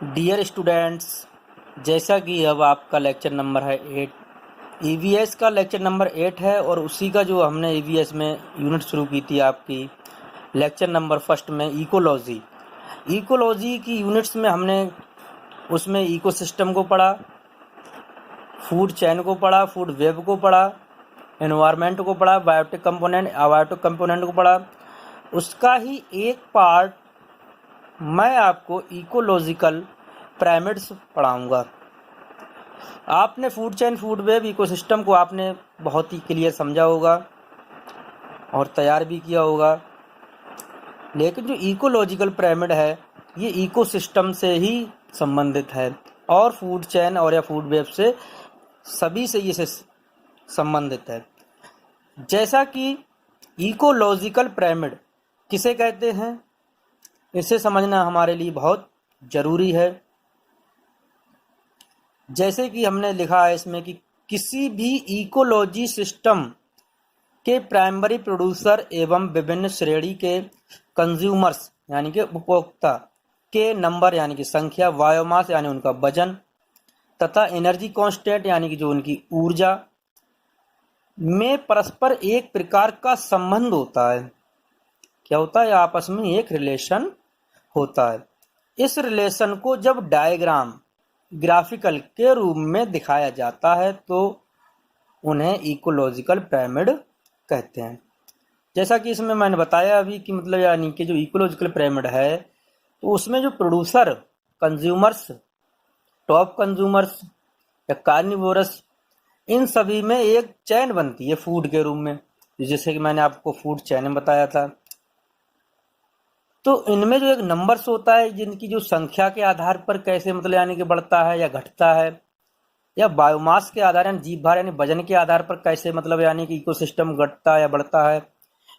Dear students, जैसा कि अब आपका लेक्चर नंबर है 8, ईवीएस का लेक्चर नंबर 8 है और उसी का जो हमने ईवीएस में यूनिट शुरू की थी आपकी लेक्चर नंबर फर्स्ट में इकोलॉजी की यूनिट्स में हमने उसमें इकोसिस्टम को पढ़ा, फूड चेन को पढ़ा, फूड वेब को पढ़ा, एनवायरनमेंट को पढ़ा, बायोटिक कंपोनेंट, अबायोटिक कंपोनेंट को पढ़ा। उसका ही एक पार्ट मैं आपको इकोलॉजिकल पिरामिड्स पढ़ाऊंगा। आपने food chain, food web, ecosystem को आपने बहुत ही क्लियर समझा होगा और तैयार भी किया होगा, लेकिन जो इकोलॉजिकल पिरामिड है ये इकोसिस्टम से ही संबंधित है और फूड चेन और या फूड वेब से सभी से ये संबंधित है। जैसा कि इकोलॉजिकल पिरामिड किसे कहते हैं, इसे समझना हमारे लिए बहुत ज़रूरी है। जैसे कि हमने लिखा है इसमें कि किसी भी इकोलॉजी सिस्टम के प्राइमरी प्रोड्यूसर एवं विभिन्न श्रेणी के कंज्यूमर्स यानी कि उपभोक्ता के नंबर यानी कि संख्या, बायोमास यानी उनका वजन तथा एनर्जी कांस्टेंट यानी कि जो उनकी ऊर्जा में परस्पर एक प्रकार का संबंध होता है। क्या होता है? आपस में एक रिलेशन होता है। इस रिलेशन को जब डायग्राम, ग्राफिकल के रूप में दिखाया जाता है तो उन्हें इकोलॉजिकल पिरामिड कहते हैं। जैसा कि इसमें मैंने बताया अभी कि मतलब यानी कि जो इकोलॉजिकल पिरामिड है तो उसमें जो प्रोड्यूसर, कंज्यूमर्स, टॉप कंज्यूमर्स या कार्निवोरस, इन सभी में एक चैन बनती है फूड के रूप में, जैसे कि मैंने आपको फूड चैन बताया था। तो इनमें जो एक नंबर्स होता है जिनकी जो संख्या के आधार पर कैसे मतलब यानी कि बढ़ता है या घटता है, या बायोमास के आधार यानी जीव भार यानी वजन के आधार पर कैसे मतलब यानी कि इकोसिस्टम घटता या बढ़ता है,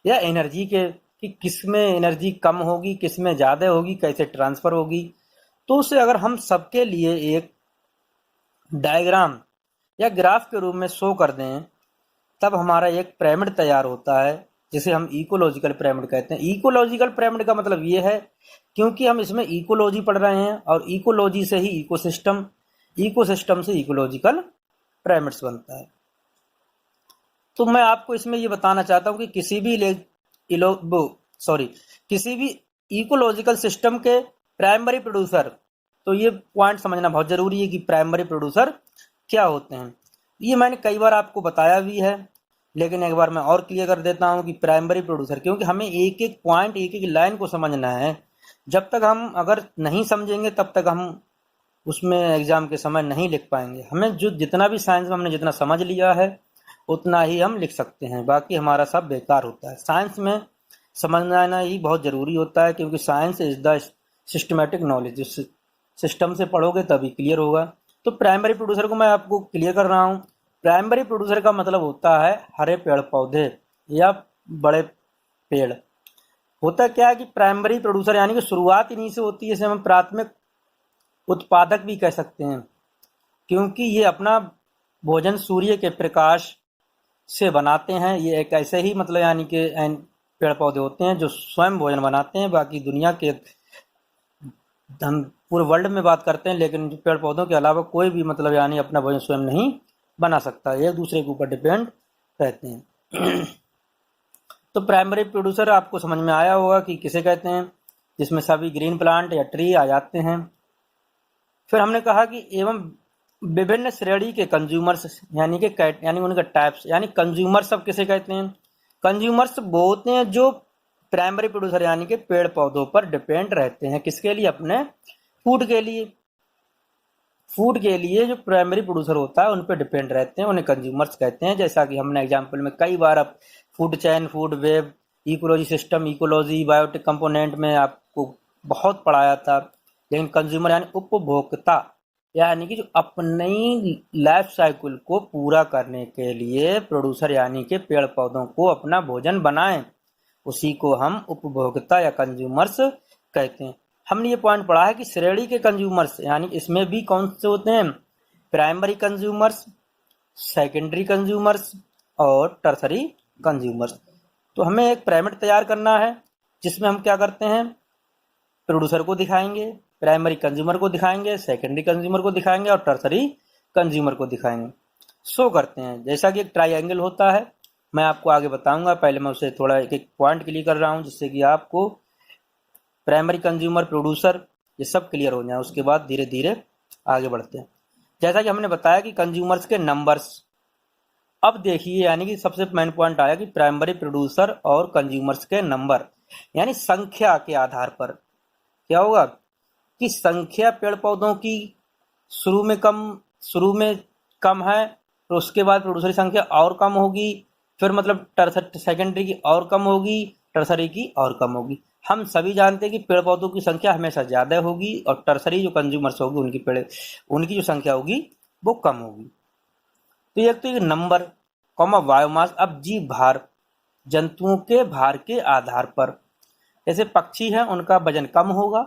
या एनर्जी के कि किस में एनर्जी कम होगी, किस में ज़्यादा होगी, कैसे ट्रांसफ़र होगी। तो उसे अगर हम सबके लिए एक डायग्राम या ग्राफ के रूप में शो कर दें तब हमारा एक पिरामिड तैयार होता है जिसे हम इकोलॉजिकल पिरामिड कहते हैं। इकोलॉजिकल पिरामिड का मतलब ये है क्योंकि हम इसमें इकोलॉजी पढ़ रहे हैं और इकोलॉजी से ही इकोसिस्टम, इकोसिस्टम से इकोलॉजिकल पिरामिड्स बनता है। तो मैं आपको इसमें ये बताना चाहता हूँ कि किसी भी इकोलॉजिकल सिस्टम के प्राइमरी प्रोड्यूसर, तो ये पॉइंट समझना बहुत ज़रूरी है कि प्राइमरी प्रोड्यूसर क्या होते हैं। ये मैंने कई बार आपको बताया भी है, लेकिन एक बार मैं और क्लियर कर देता हूँ कि प्राइमरी प्रोड्यूसर, क्योंकि हमें एक एक पॉइंट, एक एक लाइन को समझना है। जब तक हम अगर नहीं समझेंगे तब तक हम उसमें एग्जाम के समय नहीं लिख पाएंगे। हमें जो जितना भी साइंस में हमने जितना समझ लिया है उतना ही हम लिख सकते हैं, बाकी हमारा सब बेकार होता है। साइंस में समझना ही बहुत ज़रूरी होता है क्योंकि science is the systematic knowledge. System से पढ़ोगे तभी क्लियर होगा। तो प्राइमरी प्रोड्यूसर को मैं आपको क्लियर कर रहा हूँ। प्राइमरी प्रोड्यूसर का मतलब होता है हरे पेड़ पौधे या बड़े पेड़। होता क्या है कि प्राइमरी प्रोड्यूसर यानी कि शुरुआत इन्हीं से होती है, इसे हम प्राथमिक उत्पादक भी कह सकते हैं, क्योंकि ये अपना भोजन सूर्य के प्रकाश से बनाते हैं। ये एक ऐसे ही मतलब यानी कि पेड़ पौधे होते हैं जो स्वयं भोजन बनाते हैं। बाकी दुनिया के हम पूरे वर्ल्ड में बात करते हैं, लेकिन पेड़ पौधों के अलावा कोई भी मतलब यानी अपना भोजन स्वयं नहीं बना सकता, एक दूसरे के ऊपर डिपेंड रहते हैं। तो प्राइमरी प्रोड्यूसर आपको समझ में आया होगा कि किसे कहते हैं, जिसमें सभी ग्रीन प्लांट या ट्री आ जाते हैं। फिर हमने कहा कि एवं विभिन्न श्रेणी के कंज्यूमर्स यानी उनके टाइप्स, यानी कंज्यूमर सब किसे कहते हैं। कंज्यूमर्स वो होते हैं जो प्राइमरी प्रोड्यूसर यानी कि पेड़ पौधों पर डिपेंड रहते हैं। किसके लिए? अपने फूड के लिए। फूड के लिए जो प्राइमरी प्रोड्यूसर होता है उन पर डिपेंड रहते हैं, उन्हें कंज्यूमर्स कहते हैं। जैसा कि हमने एग्जाम्पल में कई बार अब food chain, food web, ecology system, ecology, biotic component में आपको बहुत पढ़ाया था। लेकिन कंज्यूमर यानी उपभोक्ता, यानी कि जो अपनी लाइफ साइकिल को पूरा करने के लिए प्रोड्यूसर यानी कि पेड़ पौधों को अपना भोजन बनाएं, उसी को हम उपभोक्ता या कंज्यूमर्स कहते हैं। हमने ये पॉइंट पढ़ा है कि श्रेणी के कंज्यूमर्स यानी इसमें भी कौन से होते हैं? प्राइमरी कंज्यूमर्स, सेकेंडरी कंज्यूमर्स और टर्सरी कंज्यूमर्स। तो हमें एक पिरामिड तैयार करना है जिसमें हम क्या करते हैं, प्रोड्यूसर को दिखाएंगे, प्राइमरी कंज्यूमर को दिखाएंगे, सेकेंडरी कंज्यूमर को दिखाएंगे और टर्सरी कंज्यूमर को दिखाएंगे। शो करते हैं जैसा कि एक ट्राइएंगल होता है, मैं आपको आगे बताऊंगा। पहले मैं उसे थोड़ा एक एक पॉइंट क्लियर कर रहा हूं जिससे कि आपको प्राइमरी कंज्यूमर, प्रोड्यूसर ये सब क्लियर हो जाए। उसके बाद धीरे धीरे आगे बढ़ते हैं। जैसा कि हमने बताया कि कंज्यूमर्स के नंबर्स, अब देखिए यानी कि सबसे मेन पॉइंट आया कि प्राइमरी, प्रोड्यूसर और कंज्यूमर्स के नंबर, यानी संख्या के आधार पर क्या होगा कि संख्या पेड़ पौधों की शुरू में कम है, तो उसके बाद प्रोड्यूसर की संख्या और कम होगी, फिर मतलब सेकेंडरी की और कम होगी, टर्सरी की और कम होगी। हम सभी जानते हैं कि पेड़ पौधों की संख्या हमेशा ज्यादा होगी और टर्सरी जो कंज्यूमर्स होगी उनकी जो संख्या होगी वो कम होगी। तो एक तो ये नंबर कॉमा बायोमास। अब जीव भार, जंतुओं के भार के आधार पर, जैसे पक्षी हैं उनका वजन कम होगा,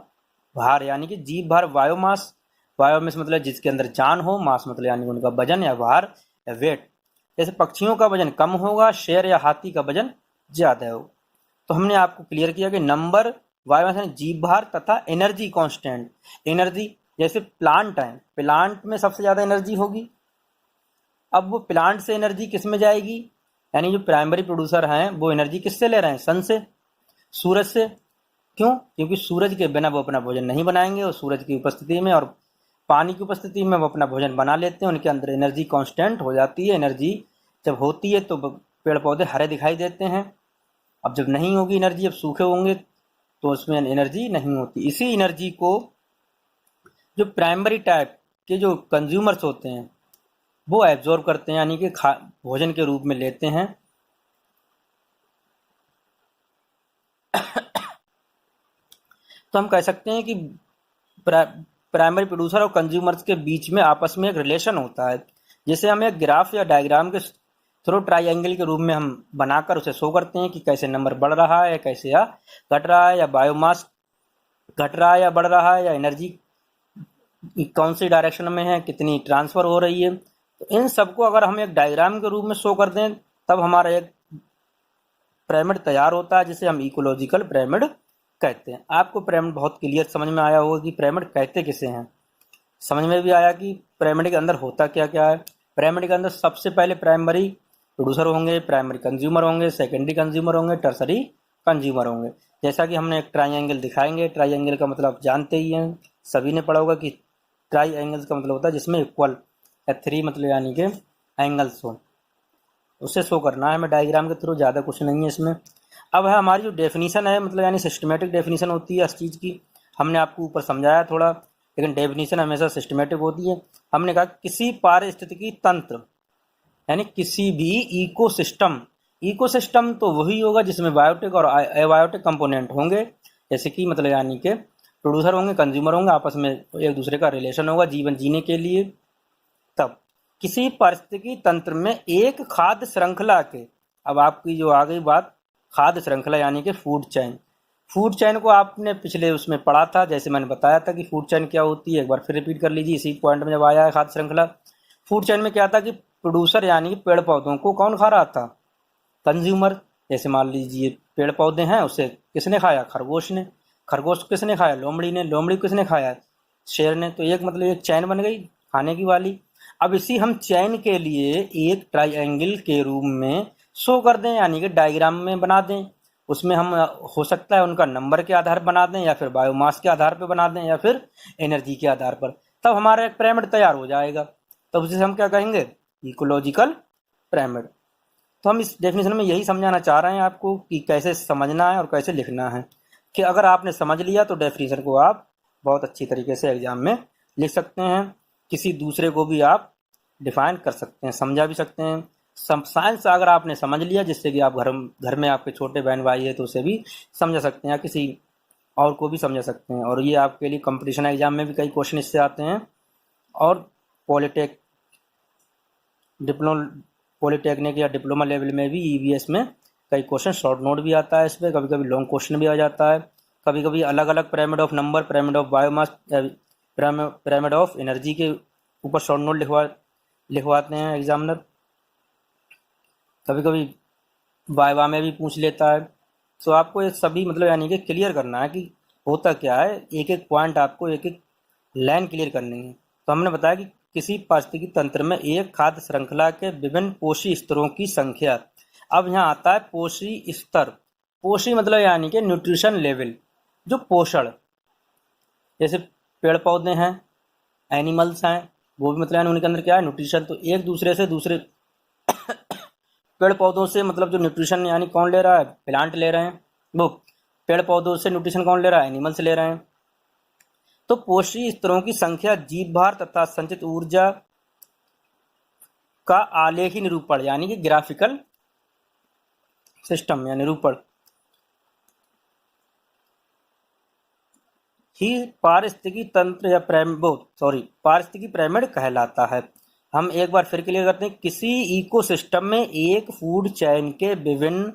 भार यानी कि जीव भार, बायोमास, बायोमास मतलब जिसके अंदर जान हो, मास मतलब यानी उनका वजन या भार या वेट। जैसे पक्षियों का वजन कम होगा, शेर या हाथी का वजन ज्यादा हो। तो हमने आपको क्लियर किया कि नंबर, बायोमास यानी जीव भार तथा एनर्जी कांस्टेंट। एनर्जी जैसे प्लांट है, प्लांट में सबसे ज्यादा एनर्जी होगी। अब वो प्लांट से एनर्जी किस में जाएगी, यानी जो प्राइमरी प्रोड्यूसर हैं वो एनर्जी किससे ले रहे हैं, सन से, सूरज से। क्यों? क्योंकि सूरज के बिना वो अपना भोजन नहीं बनाएंगे और सूरज की उपस्थिति में और पानी की उपस्थिति में वो अपना भोजन बना लेते हैं। उनके अंदर एनर्जी कांस्टेंट हो जाती है। एनर्जी जब होती है तो पेड़ पौधे हरे दिखाई देते हैं। अब जब नहीं होगी एनर्जी, जब सूखे होंगे तो उसमें एनर्जी नहीं होती। इसी एनर्जी को जो प्राइमरी टाइप के जो कंज्यूमर्स होते हैं वो एब्जॉर्ब करते हैं, यानी कि भोजन के रूप में लेते हैं। तो हम कह सकते हैं कि प्राइमरी प्रोड्यूसर और कंज्यूमर्स के बीच में आपस में एक रिलेशन होता है, जिसे हम एक ग्राफ या डायग्राम के थ्रू ट्राइएंगल के रूप में हम बनाकर उसे शो करते हैं कि कैसे नंबर बढ़ रहा है, कैसे या घट रहा है, या बायोमास घट रहा है या बढ़ रहा है, या एनर्जी कौन सी डायरेक्शन में है, कितनी ट्रांसफर हो रही है। तो इन सबको अगर हम एक डायग्राम के रूप में शो कर दें तब हमारा एक पिरामिड तैयार होता है, जिसे हम इकोलॉजिकल पिरामिड कहते हैं। आपको पिरामिड बहुत क्लियर समझ में आया होगा कि पिरामिड कहते किसे हैं। समझ में भी आया कि पिरामिड के अंदर होता क्या क्या है। पिरामिड के अंदर सबसे पहले प्राइमरी प्रोड्यूसर होंगे, प्राइमरी कंज्यूमर होंगे, सेकेंडरी कंज्यूमर होंगे, टर्सरी कंज्यूमर होंगे। जैसा कि हमने एक ट्राइएंगल दिखाएंगे। ट्राइएंगल का मतलब आप जानते ही हैं, सभी ने पढ़ा होगा कि ट्राइएंगल्स का मतलब होता है जिसमें इक्वल या थ्री मतलब यानी कि एंगल्स हो, उसे शो करना है हमें डायग्राम के थ्रू। ज़्यादा कुछ नहीं है इसमें। अब है हमारी जो डेफिनेशन है, मतलब यानी सिस्टमेटिक डेफिनेशन होती है हर चीज़ की। हमने आपको ऊपर समझाया थोड़ा, लेकिन डेफिनेशन हमेशा सिस्टमेटिक होती है। हमने कहा किसी पारिस्थितिकी तंत्र यानी किसी भी इकोसिस्टम, इकोसिस्टम तो वही होगा जिसमें बायोटिक और एबायोटिक कंपोनेंट होंगे। जैसे कि मतलब यानी कि प्रोड्यूसर होंगे, कंज्यूमर होंगे, आपस में एक दूसरे का रिलेशन होगा जीवन जीने के लिए। तब किसी पारिस्थितिकी तंत्र में एक खाद्य श्रृंखला के, अब आपकी जो आ गई बात खाद्य श्रृंखला यानी कि फूड चेन। फूड चेन को आपने पिछले उसमें पढ़ा था, जैसे मैंने बताया था कि फूड चेन क्या होती है। एक बार फिर रिपीट कर लीजिए इसी पॉइंट में जब आया है खाद्य श्रृंखला। फूड चेन में क्या था कि प्रोड्यूसर यानी कि पेड़ पौधों को कौन खा रहा था, कंज्यूमर। जैसे मान लीजिए पेड़ पौधे हैं, उसे किसने खाया, खरगोश ने। खरगोश किसने खाया, लोमड़ी ने। लोमड़ी किसने खाया, शेर ने। तो एक मतलब एक चैन बन गई खाने की वाली। अब इसी हम चैन के लिए एक ट्राइएंगल के रूप में शो कर दें, यानी कि डायग्राम में बना दें। उसमें हम हो सकता है उनका नंबर के आधार पर बना दें, या फिर बायोमास के आधार पर बना दें, या फिर एनर्जी के आधार पर। तब हमारा एक पिरामिड तैयार हो जाएगा। तब उसे हम क्या कहेंगे, इकोलॉजिकल पिरामिड। तो हम इस डेफिनेशन में यही समझाना चाह रहे हैं आपको कि कैसे समझना है और कैसे लिखना है। कि अगर आपने समझ लिया तो डेफिनेशन को आप बहुत अच्छी तरीके से एग्जाम में लिख सकते हैं। किसी दूसरे को भी आप डिफाइन कर सकते हैं, समझा भी सकते हैं। साइंस अगर आपने समझ लिया, जिससे कि आप घर में आपके छोटे बहन भाई है तो उसे भी समझा सकते हैं, या किसी और को भी समझा सकते हैं। और ये आपके लिए कंपटीशन एग्जाम में भी कई क्वेश्चन इससे आते हैं। और पॉलिटेक्निक या डिप्लोमा लेवल में भी ईवीएस में कई क्वेश्चन शॉर्ट नोट भी आता है। इस पर कभी कभी लॉन्ग क्वेश्चन भी आ जाता है। कभी कभी अलग अलग pyramid of number, pyramid of biomass, pyramid of energy के ऊपर शॉर्ट नोट लिखवाते हैं एग्जामिनर। कभी कभी वाइवा में भी पूछ लेता है। तो आपको ये सभी मतलब यानी कि क्लियर करना है कि होता क्या है, एक एक पॉइंट आपको एक एक लाइन क्लियर करनी है। तो हमने बताया कि किसी पारिस्थितिकी तंत्र में एक खाद्य श्रृंखला के विभिन्न पोषी स्तरों की संख्या। अब यहाँ आता है पोषी स्तर। पोषी मतलब यानी कि न्यूट्रिशन लेवल, जो पोषण, जैसे पेड़ पौधे हैं, एनिमल्स हैं, वो भी मतलब उनके अंदर क्या है, न्यूट्रिशन। तो एक दूसरे से दूसरे पेड़ पौधों से मतलब जो न्यूट्रिशन यानी कौन ले रहा है, प्लांट ले रहे हैं, वो पेड़ पौधों से न्यूट्रिशन कौन ले रहा है, एनिमल्स ले रहे हैं। तो पोषी स्तरों की संख्या, जीव भार तथा संचित ऊर्जा का आलेखी निरूपण यानी कि ग्राफिकल सिस्टम या निरूपण ही पारिस्थितिकी तंत्र या पारिस्थितिकी पिरामिड कहलाता है। हम एक बार फिर क्लियर करते हैं, किसी इकोसिस्टम में एक फूड चेन के विभिन्न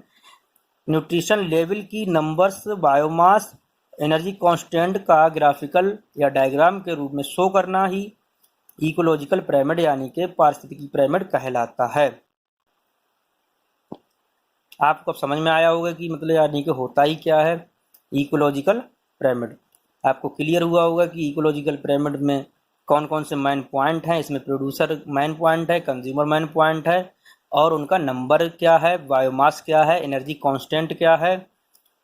न्यूट्रिशन लेवल की नंबर्स, बायोमास, एनर्जी कांस्टेंट का ग्राफिकल या डायग्राम के रूप में शो करना ही इकोलॉजिकल पिरामिड यानी कि पारिस्थितिकी पिरामिड कहलाता है। आपको अब समझ में आया होगा कि मतलब यानी कि होता ही क्या है इकोलॉजिकल पिरामिड। आपको क्लियर हुआ होगा कि इकोलॉजिकल पिरामिड में कौन कौन से मेन पॉइंट हैं। इसमें प्रोड्यूसर मेन पॉइंट है, कंज्यूमर मेन पॉइंट है, और उनका नंबर क्या है, बायोमास क्या है, एनर्जी कांस्टेंट क्या है,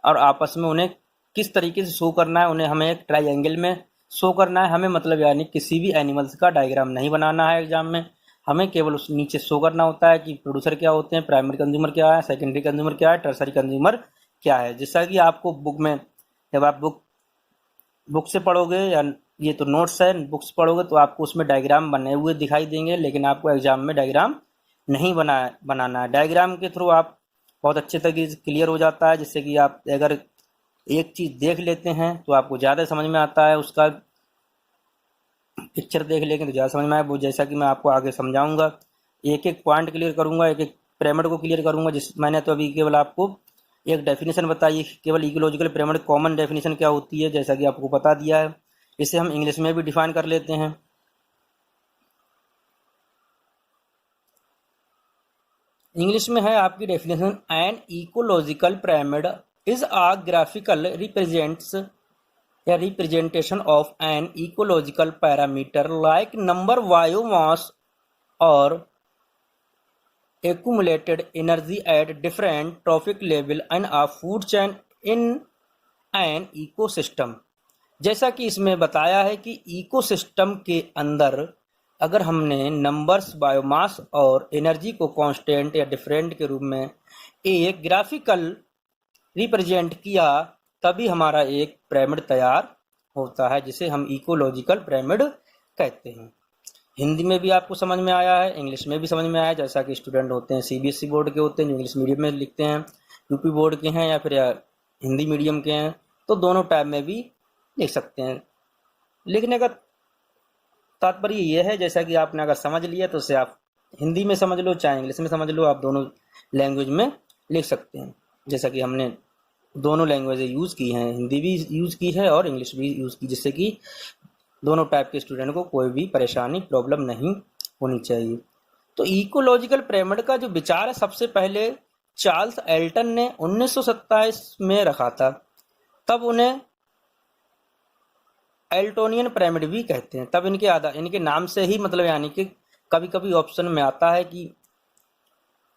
और आपस में उन्हें किस तरीके से शो करना है। उन्हें हमें एक ट्राइंगल में शो करना है। हमें मतलब यानी किसी भी एनिमल्स का डायग्राम नहीं बनाना है एग्जाम में। हमें केवल उस नीचे शो करना होता है कि प्रोड्यूसर क्या होते हैं, प्राइमरी कंज्यूमर क्या है, सेकेंडरी कंज्यूमर क्या है, टर्सरी कंज्यूमर क्या है। जैसा कि आपको बुक में, जब आप बुक से पढ़ोगे या ये तो नोट्स है, बुक्स पढ़ोगे तो आपको उसमें डायग्राम बने हुए दिखाई देंगे, लेकिन आपको एग्जाम में डायग्राम नहीं बनाना है। डायग्राम के थ्रू आप बहुत अच्छे तरीके से क्लियर हो जाता है, जिससे कि आप अगर एक चीज़ देख लेते हैं तो आपको ज़्यादा समझ में आता है, उसका पिक्चर देख लेंगे तो ज़्यादा समझ में आए। वो जैसा कि मैं आपको आगे समझाऊंगा, एक एक पॉइंट क्लियर करूंगा, एक एक पिरामिड को क्लियर करूंगा। मैंने तो अभी केवल आपको एक डेफिनेशन बताई, केवल इकोलॉजिकल पिरामिड कॉमन डेफिनेशन क्या होती है जैसा कि आपको बता दिया है। इसे हम इंग्लिश में भी डिफाइन कर लेते हैं। इंग्लिश में है आपकी definition, an ecological pyramid is a graphical represents या representation of an ecological parameter like number, biomass और accumulated energy at different trophic level in a food chain in an ecosystem। जैसा कि इसमें बताया है कि इकोसिस्टम के अंदर अगर हमने नंबर्स, बायोमास और एनर्जी को कांस्टेंट या डिफरेंट के रूप में एक ग्राफिकल रिप्रेजेंट किया, तभी हमारा एक पिरामिड तैयार होता है, जिसे हम इकोलॉजिकल पिरामिड कहते हैं। हिंदी में भी आपको समझ में आया है, इंग्लिश में भी समझ में आया है। जैसा कि स्टूडेंट होते हैं सीबीएसई बोर्ड के होते हैं जो इंग्लिश मीडियम में लिखते हैं, यूपी बोर्ड के हैं या फिर हिंदी मीडियम के हैं, तो दोनों टाइप में भी लिख सकते हैं। लिखने का तात्पर्य यह है, जैसा कि आपने अगर समझ लिया तो उसे आप हिंदी में समझ लो चाहे इंग्लिश में समझ लो, आप दोनों लैंग्वेज में लिख सकते हैं। जैसा कि हमने दोनों लैंग्वेज यूज़ की हैं, हिंदी भी यूज़ की है और इंग्लिश भी यूज़ की, जिससे कि दोनों टाइप के स्टूडेंट को कोई भी परेशानी, प्रॉब्लम नहीं होनी चाहिए। तो इकोलॉजिकल पिरामिड का जो विचार है, सबसे पहले चार्ल्स एल्टन ने 1927 में रखा था। तब उन्हें एल्टोनियन पिरामिड भी कहते हैं। तब इनके नाम से ही मतलब यानी कि कभी कभी ऑप्शन में आता है कि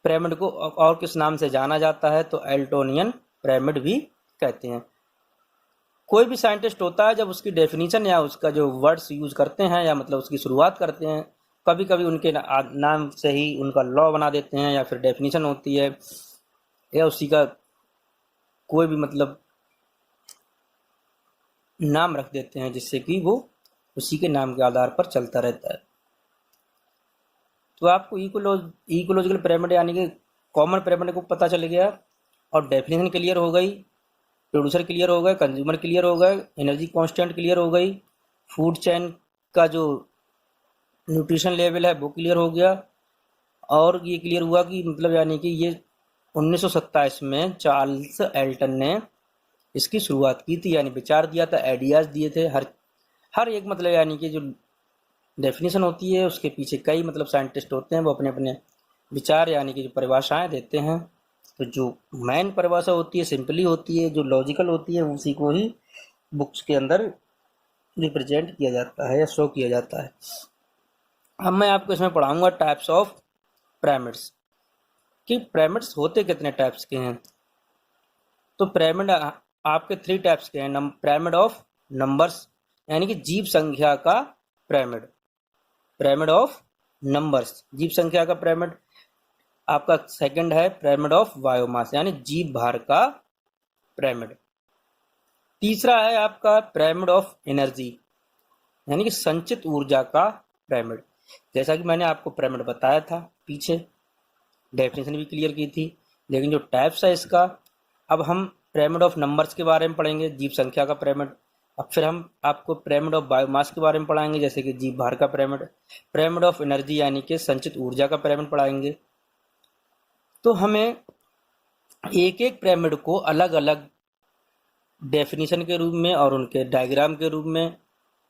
पिरामिड को और किस नाम से जाना जाता है, तो एल्टोनियन पिरामिड भी कहते हैं। कोई भी साइंटिस्ट होता है जब उसकी डेफिनेशन या उसका जो वर्ड्स यूज करते हैं या मतलब उसकी शुरुआत करते हैं, कभी कभी उनके नाम से ही उनका लॉ बना देते हैं या फिर डेफिनेशन होती है या उसी का कोई भी मतलब नाम रख देते हैं, जिससे कि वो उसी के नाम के आधार पर चलता रहता है। तो आपको इकोलॉजिकल पिरामिड यानी कि कॉमन पिरामिड को पता चल गया और डेफिनेशन क्लियर हो गई, प्रोड्यूसर क्लियर हो गए, कंज्यूमर क्लियर हो गए, एनर्जी कांस्टेंट क्लियर हो गई, फूड चेन का जो न्यूट्रिशन लेवल है वो क्लियर हो गया, और ये क्लियर हुआ कि मतलब यानी कि ये 1927 में चार्ल्स एल्टन ने इसकी शुरुआत की थी, यानी विचार दिया था, आइडियाज़ दिए थे। हर एक मतलब यानी कि जो डेफिनेशन होती है उसके पीछे कई मतलब साइंटिस्ट होते हैं, वो अपने अपने विचार यानी कि जो परिभाषाएं देते हैं। तो जो मेन परिभाषा होती है सिंपली होती है, जो लॉजिकल होती है उसी को ही बुक्स के अंदर रिप्रेजेंट किया जाता है या शो किया जाता है। अब मैं आपको इसमें पढ़ाऊंगा टाइप्स ऑफ पिरामिड्स, कि पिरामिड्स होते कितने टाइप्स के हैं। तो पिरामिड आपके 3 टाइप्स के हैं। पिरामिड ऑफ नंबर्स यानी कि जीव संख्या का पिरामिड, पिरामिड ऑफ नंबर्स जीव संख्या का पिरामिड। आपका सेकंड है पिरामिड ऑफ बायोमास यानी जीव भार का पिरामिड। तीसरा है आपका पिरामिड ऑफ एनर्जी यानी कि संचित ऊर्जा का पिरामिड। जैसा कि मैंने आपको पिरामिड बताया था पीछे, डेफिनेशन भी क्लियर की थी, लेकिन जो टाइप्स है इसका, अब हम पिरामिड ऑफ नंबर्स के बारे में पढ़ेंगे, जीव संख्या का पिरामिड। अब फिर हम आपको पिरामिड ऑफ बायोमास के बारे में पढ़ाएंगे, जैसे कि जीव भार का पिरामिड। पिरामिड ऑफ एनर्जी यानी कि संचित ऊर्जा का पिरामिड पढ़ाएंगे। तो हमें एक एक पिरामिड को अलग अलग डेफिनेशन के रूप में और उनके डायग्राम के रूप में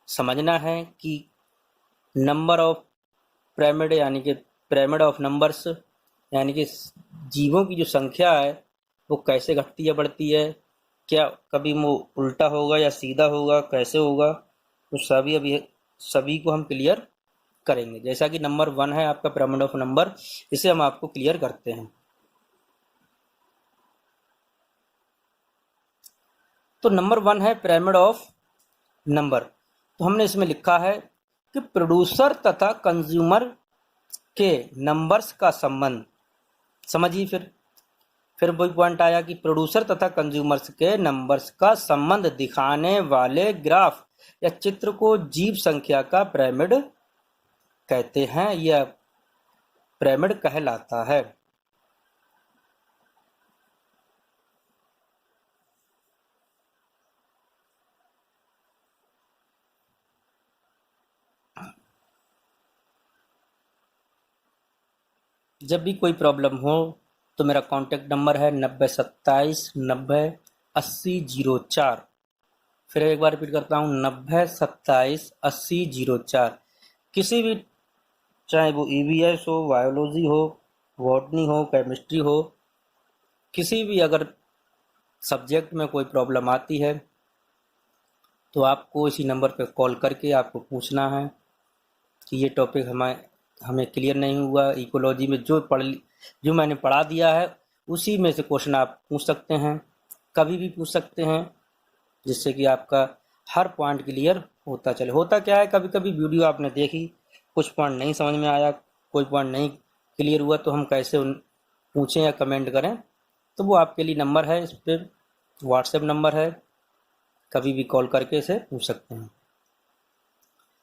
समझना है कि नंबर ऑफ पिरामिड यानी कि पिरामिड ऑफ नंबर्स यानी कि जीवों की जो संख्या है वो कैसे घटती है बढ़ती है, क्या कभी वो उल्टा होगा या सीधा होगा, कैसे होगा, तो सभी को हम क्लियर करेंगे। जैसा कि नंबर 1 है आपका पिरामिड ऑफ नंबर, इसे हम आपको क्लियर करते हैं। तो नंबर 1 है पिरामिड ऑफ नंबर। तो हमने इसमें लिखा है कि प्रोड्यूसर तथा कंज्यूमर के नंबर्स का संबंध। समझिए, फिर वही पॉइंट आया कि प्रोड्यूसर तथा कंज्यूमर्स के नंबर्स का संबंध दिखाने वाले ग्राफ या चित्र को जीव संख्या का पिरामिड कहते हैं, यह पिरामिड कहलाता है। जब भी कोई प्रॉब्लम हो तो मेरा कॉन्टैक्ट नंबर है 9027908004। फिर एक बार रिपीट करता हूँ, 90278004। किसी भी, चाहे वो ईवीएस हो, बायोलॉजी हो, बॉटनी हो, केमिस्ट्री हो, किसी भी अगर सब्जेक्ट में कोई प्रॉब्लम आती है तो आपको इसी नंबर पे कॉल करके आपको पूछना है कि ये टॉपिक हमें क्लियर नहीं हुआ। इकोलॉजी में जो मैंने पढ़ा दिया है उसी में से क्वेश्चन आप पूछ सकते हैं, कभी भी पूछ सकते हैं, जिससे कि आपका हर पॉइंट क्लियर होता चले। होता क्या है, कभी कभी वीडियो आपने देखी, कुछ पॉइंट नहीं समझ में आया, कोई पॉइंट नहीं क्लियर हुआ, तो हम कैसे पूछें या कमेंट करें। तो वो आपके लिए नंबर है, इस पर व्हाट्सएप नंबर है, कभी भी कॉल करके इसे पूछ सकते हैं।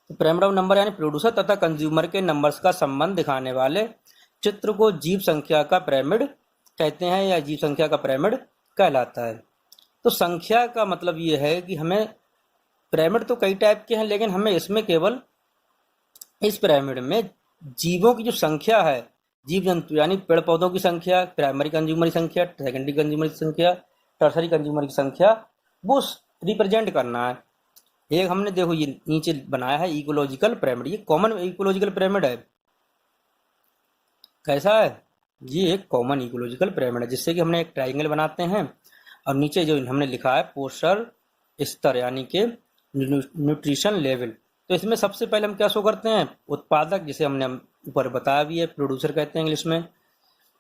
तो पिरामिड ऑफ नंबर यानी प्रोड्यूसर तथा कंज्यूमर के नंबर्स का संबंध दिखाने वाले चित्र को जीव संख्या का पिरामिड कहते हैं या जीव संख्या का पिरामिड कहलाता है। तो संख्या का मतलब ये है कि हमें, पिरामिड तो कई टाइप के हैं, लेकिन हमें इसमें केवल इस पिरामिड में जीवों की जो संख्या है, जीव जंतु यानी पेड़ पौधों की संख्या, प्राइमरी कंज्यूमर की संख्या, सेकेंडरी कंज्यूमर की संख्या, टर्सरी कंज्यूमर की संख्या, वो रिप्रेजेंट करना है। एक हमने देखो ये नीचे बनाया है इकोलॉजिकल पिरामिड, ये कॉमन इकोलॉजिकल पिरामिड है। कैसा है, ये एक कॉमन इकोलॉजिकल पिरामिड है, जिससे कि हमने एक ट्रायंगल बनाते हैं और नीचे जो हमने लिखा है पोषण स्तर यानी कि न्यूट्रिशन लेवल। तो इसमें सबसे पहले हम क्या शो करते हैं, उत्पादक, जिसे हमने ऊपर बताया भी है, प्रोड्यूसर कहते हैं इंग्लिश में।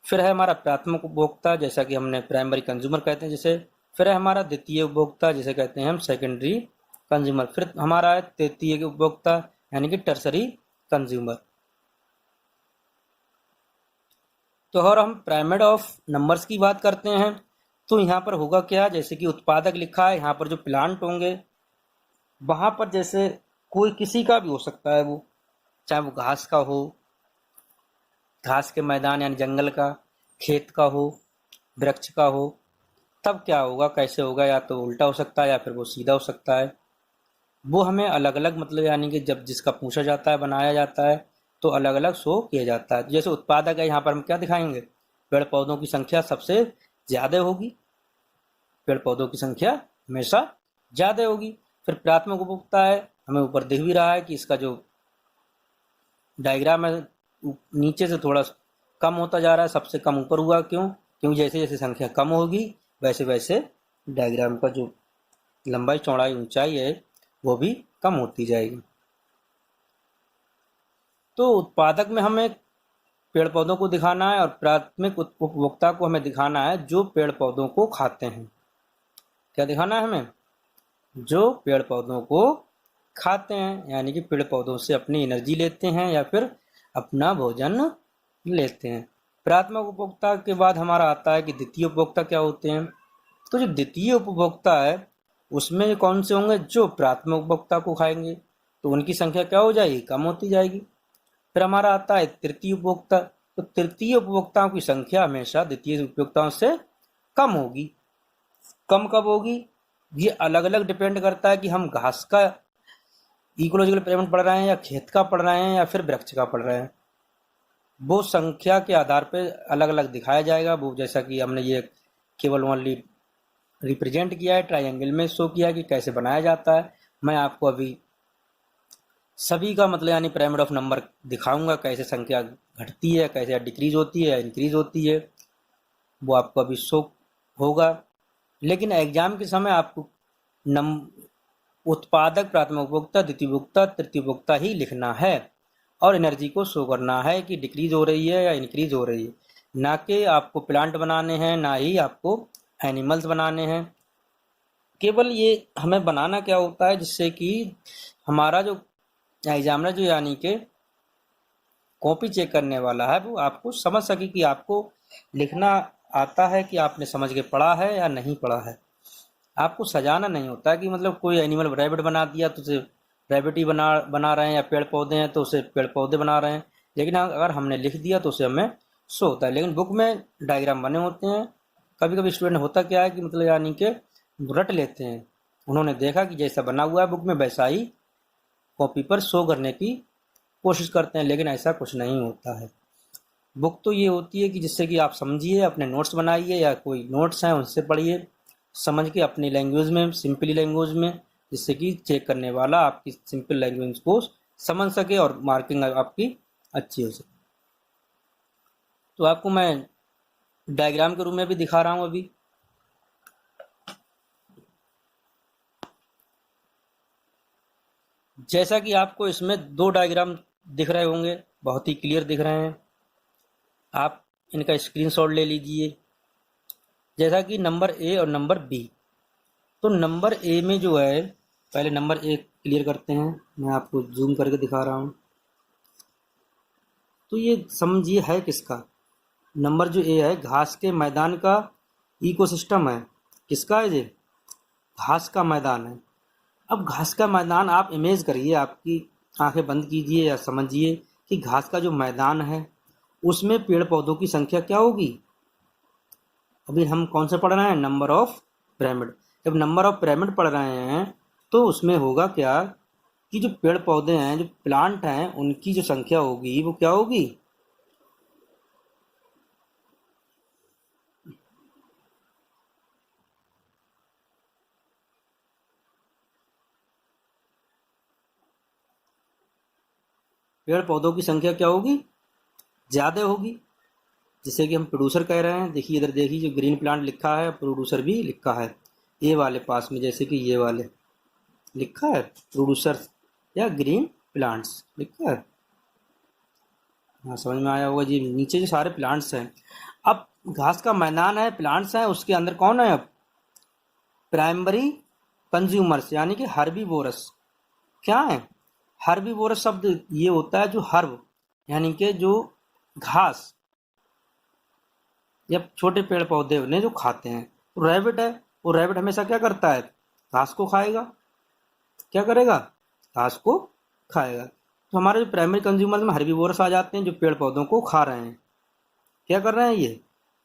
फिर है हमारा प्राथमिक उपभोक्ता, जैसा कि हमने प्राइमरी कंज्यूमर कहते हैं जिसे। फिर है हमारा द्वितीय उपभोक्ता, जिसे कहते हैं हम सेकेंडरी कंज्यूमर। फिर हमारा है तृतीय उपभोक्ता यानी कि टर्सरी कंज्यूमर। तो अगर हम पिरामिड ऑफ नंबर्स की बात करते हैं तो यहाँ पर होगा क्या, जैसे कि उत्पादक लिखा है, यहाँ पर जो प्लांट होंगे वहाँ पर जैसे कोई किसी का भी हो सकता है, वो चाहे वो घास का हो, घास के मैदान यानी जंगल का, खेत का हो, वृक्ष का हो, तब क्या होगा, कैसे होगा, या तो उल्टा हो सकता है या फिर वो सीधा हो सकता है। वो हमें अलग अलग मतलब यानी कि जब जिसका पूछा जाता है, बनाया जाता है, तो अलग अलग शो किया जाता है। जैसे उत्पादक है, यहाँ पर हम क्या दिखाएंगे, पेड़ पौधों की संख्या सबसे ज़्यादा होगी, पेड़ पौधों की संख्या हमेशा ज़्यादा होगी। फिर प्राथमिक उपभोक्ता है, हमें ऊपर दिख भी रहा है कि इसका जो डायग्राम है नीचे से थोड़ा कम होता जा रहा है, सबसे कम ऊपर हुआ, क्योंकि जैसे जैसे संख्या कम होगी वैसे वैसे डायग्राम का जो लंबाई चौड़ाई ऊंचाई है वो भी कम होती जाएगी। तो उत्पादक में हमें पेड़ पौधों को दिखाना है और प्राथमिक उपभोक्ता को हमें दिखाना है जो पेड़ पौधों को खाते हैं। क्या दिखाना है हमें? जो पेड़ पौधों को खाते हैं, यानी कि पेड़ पौधों से अपनी एनर्जी लेते हैं या फिर अपना भोजन लेते हैं। प्राथमिक उपभोक्ता के बाद हमारा आता है कि द्वितीय उपभोक्ता क्या होते हैं। तो जो द्वितीय उपभोक्ता है उसमें कौन से होंगे? जो प्राथमिक उपभोक्ता को खाएंगे, तो उनकी संख्या क्या हो जाएगी? कम होती जाएगी। फिर हमारा आता है तृतीय उपभोक्ता। तो तृतीय उपभोक्ताओं की संख्या हमेशा द्वितीय उपभोक्ताओं से कम होगी। कम कब होगी? ये अलग अलग डिपेंड करता है कि हम घास का इकोलॉजिकल पिरामिड पढ़ रहे हैं या खेत का पढ़ रहे हैं या फिर वृक्ष का पढ़ रहे हैं। वो संख्या के आधार पर अलग अलग दिखाया जाएगा। वो जैसा कि हमने ये केवल ओनली रिप्रेजेंट किया है, ट्राइंगल में शो किया है कि कैसे बनाया जाता है। मैं आपको अभी सभी का मतलब यानी पिरामिड ऑफ नंबर दिखाऊंगा, कैसे संख्या घटती है, कैसे डिक्रीज होती है, इंक्रीज होती है, वो आपको अभी शो होगा। लेकिन एग्जाम के समय आपको उत्पादक, प्राथमिक उपभोक्ता, द्वितीय उपभोक्ता, तृतीय उपभोक्ता ही लिखना है और एनर्जी को शो करना है कि डिक्रीज हो रही है या इंक्रीज हो रही है। ना कि आपको प्लांट बनाने हैं, ना ही आपको एनिमल्स बनाने हैं। केवल ये हमें बनाना क्या होता है, जिससे कि हमारा जो एग्जामिनर जो यानी कि कॉपी चेक करने वाला है वो आपको समझ सके कि आपको लिखना आता है, कि आपने समझ के पढ़ा है या नहीं पढ़ा है। आपको सजाना नहीं होता कि मतलब कोई एनिमल रैबिट बना दिया तो उसे रैबिट ही बना रहे हैं, या पेड़ पौधे हैं तो उसे पेड़ पौधे बना रहे हैं। लेकिन अगर हमने लिख दिया तो उसे हमें शो होता है। लेकिन बुक में डायग्राम बने होते हैं। कभी कभी स्टूडेंट होता क्या है कि मतलब यानी कि रट लेते हैं, उन्होंने देखा कि जैसा बना हुआ है बुक में वैसा ही कॉपी पर शो करने की कोशिश करते हैं, लेकिन ऐसा कुछ नहीं होता है। बुक तो ये होती है कि जिससे कि आप समझिए, अपने नोट्स बनाइए या कोई नोट्स हैं उनसे पढ़िए समझ के अपनी लैंग्वेज में, सिंपली लैंग्वेज में, जिससे कि चेक करने वाला आपकी सिंपल लैंग्वेज को समझ सके और मार्किंग आपकी अच्छी हो सके। तो आपको मैं डायग्राम के रूप में भी दिखा रहा हूँ अभी। जैसा कि आपको इसमें दो डायग्राम दिख रहे होंगे, बहुत ही क्लियर दिख रहे हैं। आप इनका स्क्रीनशॉट ले लीजिए। जैसा कि नंबर ए और नंबर बी। तो नंबर ए में जो है, पहले नंबर ए क्लियर करते हैं, मैं आपको जूम करके दिखा रहा हूँ। तो ये समझिए है किसका? नंबर जो ए है घास के मैदान का इकोसिस्टम है। किसका है ये? घास का मैदान है। अब घास का मैदान आप इमेज करिए, आपकी आंखें बंद कीजिए या समझिए कि घास का जो मैदान है उसमें पेड़ पौधों की संख्या क्या होगी। अभी हम कौन से पढ़ रहे हैं? Number of pyramid. जब नंबर ऑफ पिरामिड पढ़ रहे हैं तो उसमें होगा क्या कि जो पेड़ पौधे हैं, जो प्लांट हैं, उनकी जो संख्या होगी वो क्या होगी? पेड़ पौधों की संख्या क्या होगी? ज़्यादा होगी, जिसे कि हम प्रोड्यूसर कह रहे हैं। देखिए इधर देखिए, जो ग्रीन प्लांट लिखा है प्रोड्यूसर भी लिखा है ए वाले पास में, जैसे कि ये वाले लिखा है प्रोड्यूसर या ग्रीन प्लांट्स लिखा है। हाँ समझ में आया होगा जी। नीचे जो सारे प्लांट्स हैं, अब घास का मैदान है, प्लांट्स हैं, उसके अंदर कौन है? अब प्राइमरी कंज्यूमर्स यानी कि हर्बीवोरस। क्या है? हर्बीवोरस शब्द ये होता है जो हर्ब यानी कि जो घास या छोटे पेड़ पौधे उन्हें जो खाते हैं। तो रैबिट है, वो रैबिट हमेशा क्या करता है? घास को खाएगा। क्या करेगा? घास को खाएगा। तो हमारे जो प्राइमरी कंज्यूमर्स में हर्बीवोरस आ जाते हैं, जो पेड़ पौधों को खा रहे हैं। क्या कर रहे हैं? ये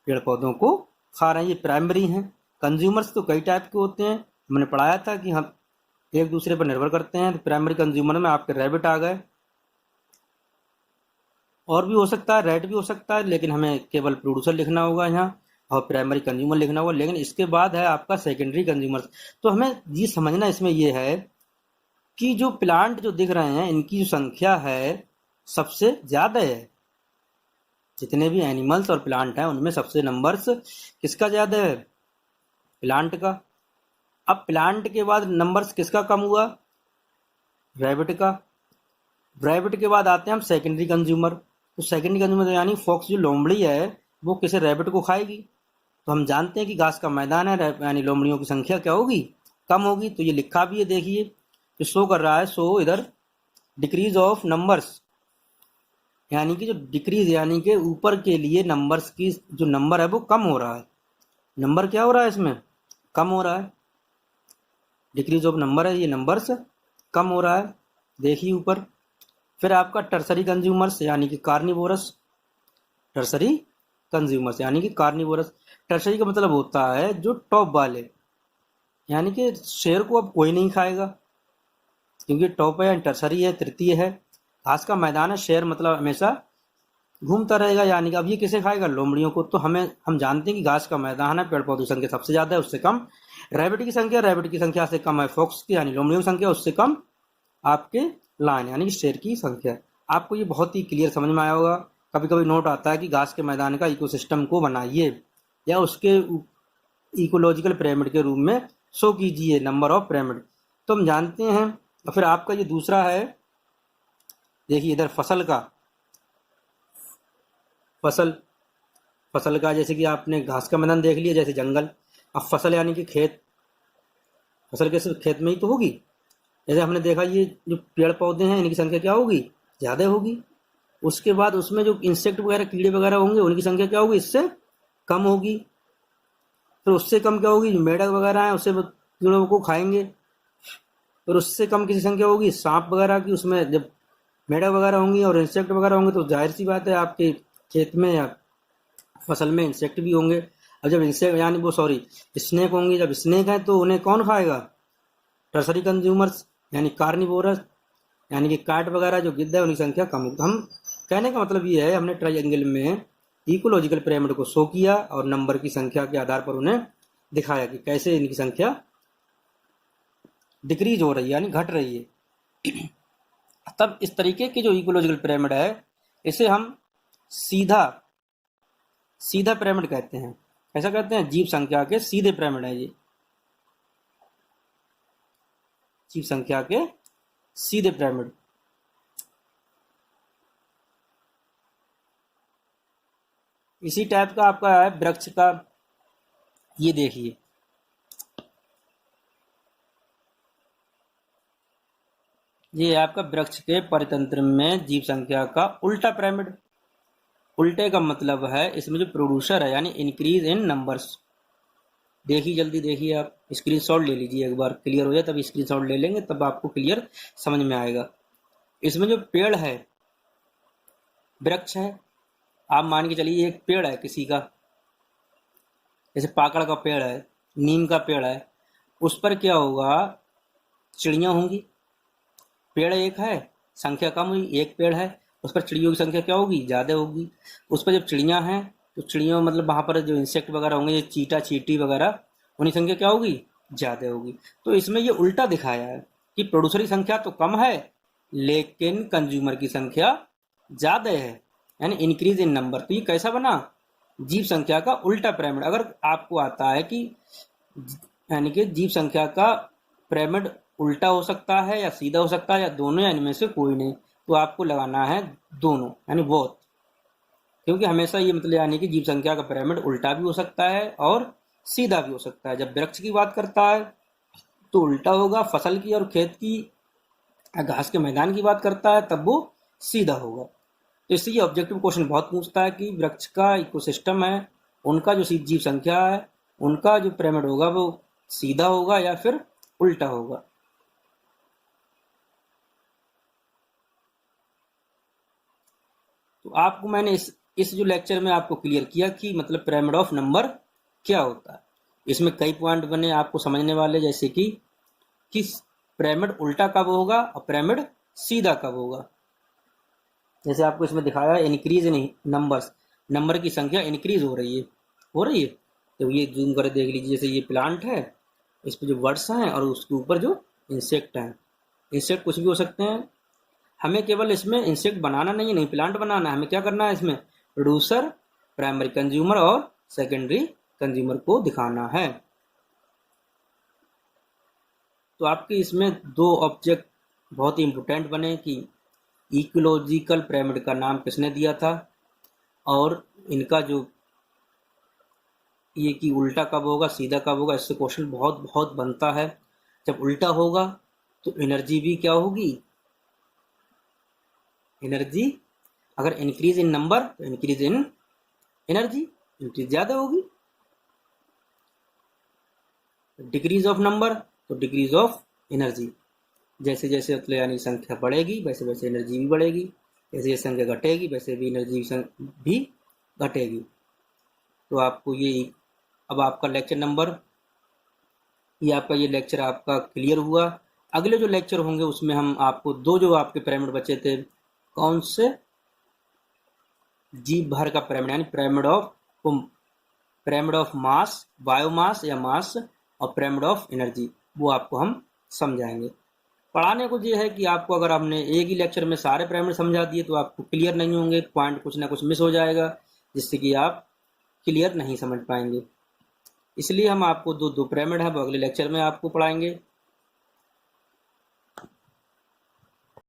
पेड़ पौधों को खा रहे हैं, ये प्राइमरी हैं। कंज्यूमर्स तो कई टाइप के होते हैं, हमने पढ़ाया था कि हम एक दूसरे पर निर्भर करते हैं। तो प्राइमरी कंज्यूमर में आपके रैबिट आ गए, और भी हो सकता है, रेड भी हो सकता है, लेकिन हमें केवल प्रोड्यूसर लिखना होगा यहाँ और प्राइमरी कंज्यूमर लिखना होगा। लेकिन इसके बाद है आपका सेकेंडरी कंज्यूमर। तो हमें ये समझना इसमें ये है कि जो प्लांट जो दिख रहे हैं इनकी जो संख्या है सबसे ज़्यादा है। जितने भी एनिमल्स और प्लांट हैं उनमें सबसे नंबर्स किसका ज़्यादा है? प्लांट का। अब प्लांट के बाद नंबर्स किसका कम हुआ? रैबिट का। रैबिट के बाद आते हैं हम सेकेंडरी कंज्यूमर। तो सेकेंडरी कंज्यूमर यानी फॉक्स जो लोमड़ी है वो किसे रैबिट को खाएगी। तो हम जानते हैं कि घास का मैदान है, यानी लोमड़ियों की संख्या क्या होगी? कम होगी। तो ये लिखा भी है, देखिए जो शो कर रहा है, शो इधर डिक्रीज ऑफ नंबर्स, यानी कि जो डिक्रीज यानी कि ऊपर के लिए नंबर्स की जो नंबर है वो कम हो रहा है। नंबर क्या हो रहा है इसमें? कम हो रहा है। डिक्रीज ऑफ नंबर है, ये नंबर्स कम हो रहा है, देखिए ऊपर। फिर आपका टर्सरी कंज्यूमर्स यानी कि कार्निवोरस। टर्सरी कंज्यूमर्स यानी कि कार्निवोरस। टर्सरी का मतलब होता है जो टॉप वाले, यानी कि शेर को अब कोई नहीं खाएगा क्योंकि टॉप है, यानी टर्सरी है, तृतीय है। घास का मैदान है, शेर मतलब हमेशा घूमता रहेगा, यानी कि अब ये किसे खाएगा? लोमड़ियों को। तो हम जानते हैं कि घास का मैदान है, पेड़ पौधों की संख्या सबसे ज्यादा है, उससे कम रैबिट की संख्या से कम है फॉक्स की यानी लोमड़ियों की संख्या, उससे कम आपके लायन यानी कि शेर की संख्या। आपको ये बहुत ही क्लियर समझ में आया होगा। कभी कभी नोट आता है कि घास के मैदान का इकोसिस्टम को बनाइए या उसके इकोलॉजिकल पिरामिड के रूप में शो कीजिए, नंबर ऑफ पिरामिड। तो हम जानते हैं। और फिर आपका ये दूसरा है, देखिए इधर फसल का। फसल का जैसे कि आपने घास का मैदान देख लिया, जैसे जंगल। अब फसल यानी कि खेत। फसल कैसे? खेत में ही तो होगी। जैसे हमने देखा ये जो पेड़ पौधे हैं इनकी संख्या क्या होगी? ज़्यादा होगी। उसके बाद उसमें जो इंसेक्ट वगैरह कीड़े वगैरह होंगे उनकी संख्या क्या होगी? इससे कम होगी। फिर उससे कम क्या होगी? जो मेढक वगैरह हैं उससे कीड़ों को खाएंगे। फिर उससे कम किसी संख्या होगी? सांप वगैरह की। उसमें जब मेढक वगैरह होंगी और इंसेक्ट वगैरह होंगे तो जाहिर सी बात है आपके खेत में या फसल में इंसेक्ट भी होंगे। और जब इंसेक्ट यानी वो सॉरी स्नेक होंगी, जब स्नेक है तो उन्हें कौन खाएगा? टर्सरी कंज्यूमर्स यानी कार्निवोरस, यानी कि काट वगैरह जो गिद्ध है उनकी संख्या कम होगी। हम कहने का मतलब ये है, हमने ट्राइंगल में इकोलॉजिकल पिरामिड को शो किया और नंबर की संख्या के आधार पर उन्हें दिखाया कि कैसे इनकी संख्या डिक्रीज हो रही है यानी घट रही है। तब इस तरीके की जो इकोलॉजिकल पिरामिड है इसे हम सीधा पिरामिड कहते हैं। ऐसा कहते हैं, जीव संख्या के सीधे पिरामिड है ये। जीव संख्या के सीधे पिरामिड। इसी टाइप का आपका है वृक्ष का। ये देखिए, ये आपका वृक्ष के परितंत्र में जीव संख्या का उल्टा पिरामिड। उल्टे का मतलब है इसमें जो प्रोड्यूसर है यानी इंक्रीज इन नंबर्स। देखिए जल्दी देखिए, आप स्क्रीनशॉट ले लीजिए, एक बार क्लियर हो जाए तब स्क्रीनशॉट ले लेंगे, तब आपको क्लियर समझ में आएगा। इसमें जो पेड़ है, वृक्ष है, आप मान के चलिए एक पेड़ है किसी का, जैसे पाकड़ का पेड़ है, नीम का पेड़ है, उस पर क्या होगा? चिड़ियाँ होंगी। पेड़ एक है, संख्या कम हुई, एक पेड़ है, उस पर चिड़ियों की संख्या क्या होगी? ज़्यादा होगी। उस पर जब चिड़ियाँ हैं तो चिड़ियों मतलब वहाँ पर जो इंसेक्ट वगैरह होंगे, चीटा चींटी वगैरह, उनकी संख्या क्या होगी? ज़्यादा होगी। तो इसमें ये उल्टा दिखाया है कि प्रोड्यूसर की संख्या तो कम है लेकिन कंज्यूमर की संख्या ज़्यादा है, यानी इंक्रीज इन नंबर। तो ये कैसा बना? जीव संख्या का उल्टा पिरामिड। अगर आपको आता है कि यानी कि जीव संख्या का पिरामिड उल्टा हो सकता है या सीधा हो सकता है या दोनों, या इनमें से कोई नहीं, तो आपको लगाना है दोनों यानी बोथ। क्योंकि हमेशा ये मतलब यानी कि जीव संख्या का पिरामिड उल्टा भी हो सकता है और सीधा भी हो सकता है। जब वृक्ष की बात करता है तो उल्टा होगा, फसल की और खेत की घास के मैदान की बात करता है तब वो सीधा होगा। तो इससे ये ऑब्जेक्टिव क्वेश्चन बहुत पूछता है कि वृक्ष का इकोसिस्टम है, उनका जो जीव संख्या है, उनका जो पिरामिड होगा वो सीधा होगा या फिर उल्टा होगा। तो आपको मैंने इस जो लेक्चर में आपको क्लियर किया कि मतलब पिरामिड ऑफ नंबर क्या होता है। इसमें कई पॉइंट बने आपको समझने वाले, जैसे कि पिरामिड उल्टा कब होगा और पिरामिड सीधा कब होगा। जैसे आपको इसमें दिखाया है इंक्रीज इन नंबर्स, नंबर की संख्या इंक्रीज हो रही है। तो ये जूम कर देख लीजिए, जैसे ये प्लांट है, इस पर जो वर्ड्स हैं और उसके ऊपर जो इंसेक्ट हैं। इंसेक्ट कुछ भी हो सकते हैं, हमें केवल इसमें इंसेक्ट बनाना नहीं प्लांट बनाना है। हमें क्या करना है? इसमें प्रोड्यूसर, प्राइमरी कंज्यूमर और सेकेंडरी कंज्यूमर को दिखाना है। तो आपके इसमें दो ऑब्जेक्ट बहुत ही इम्पोर्टेंट बने कि इकोलॉजिकल पिरामिड का नाम किसने दिया था, और इनका जो ये कि उल्टा कब होगा सीधा कब होगा, इससे क्वेश्चन बहुत बहुत बनता है। जब उल्टा होगा तो एनर्जी भी क्या होगी, एनर्जी अगर इंक्रीज इन नंबर तो इंक्रीज इन एनर्जी, इंक्रीज ज़्यादा होगी। डिक्रीज ऑफ नंबर तो डिक्रीज ऑफ एनर्जी। जैसे जैसे मतलब यानी संख्या बढ़ेगी वैसे वैसे एनर्जी भी बढ़ेगी, जैसे जैसे संख्या घटेगी वैसे भी एनर्जी भी घटेगी। तो आपको ये अब आपका लेक्चर नंबर ये लेक्चर आपका क्लियर हुआ। अगले जो लेक्चर होंगे उसमें हम आपको दो जो आपके पिरामिड बचे थे, कौन से, जीव भर का पिरामिड यानी पिरामिड ऑफ मास, बायोमास या मास, और पिरामिड ऑफ एनर्जी, वो आपको हम समझाएंगे। पढ़ाने को ये है कि आपको अगर हमने एक ही लेक्चर में सारे पिरामिड समझा दिए तो आपको क्लियर नहीं होंगे, पॉइंट कुछ ना कुछ मिस हो जाएगा जिससे कि आप क्लियर नहीं समझ पाएंगे। इसलिए हम आपको दो पिरामिड है वो अगले लेक्चर में आपको पढ़ाएंगे।